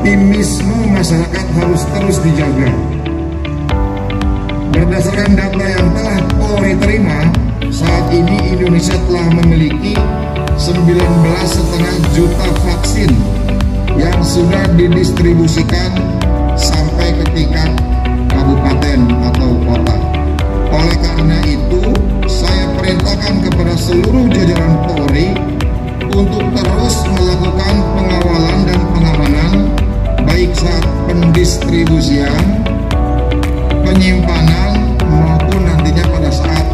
optimisme masyarakat harus terus dijaga. Berdasarkan data yang telah Polri terima, saat ini Indonesia telah memiliki 19,5 juta vaksin yang sudah didistribusikan sampai ke tingkat kabupaten atau kota. Oleh karena itu, saya perintahkan kepada seluruh jajaran Polri untuk terus melakukan pengawalan dan pengamanan baik saat pendistribusian, penyimpanan maupun nantinya pada saat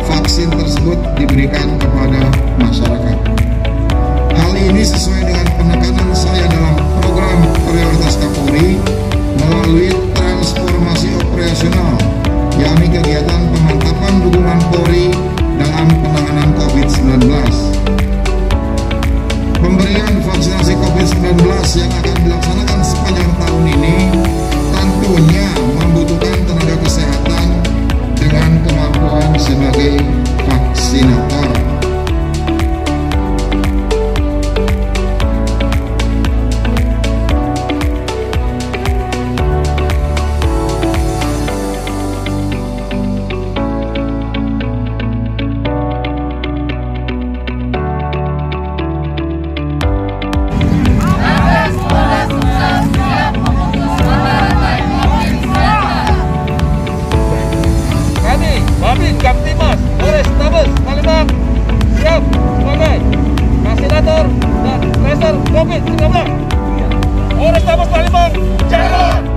vaksin tersebut diberikan kepada masyarakat. Hal ini sesuai dengan penekanan saya dalam program prioritas Kapolri melalui transformasi operasional, yakni kegiatan pemantapan dukungan Polri dalam penanganan COVID-19. Pemberian vaksinasi COVID-19 yang akan dilaksanakan sepanjang tahun ini tentunya membutuhkan tenaga kesehatan dengan kemampuan sebagai vaksinator. Kamtimas, Polrestabes Palembang siap sebagai vaksinator dan tracer COVID-19. Polrestabes Palembang, jalan!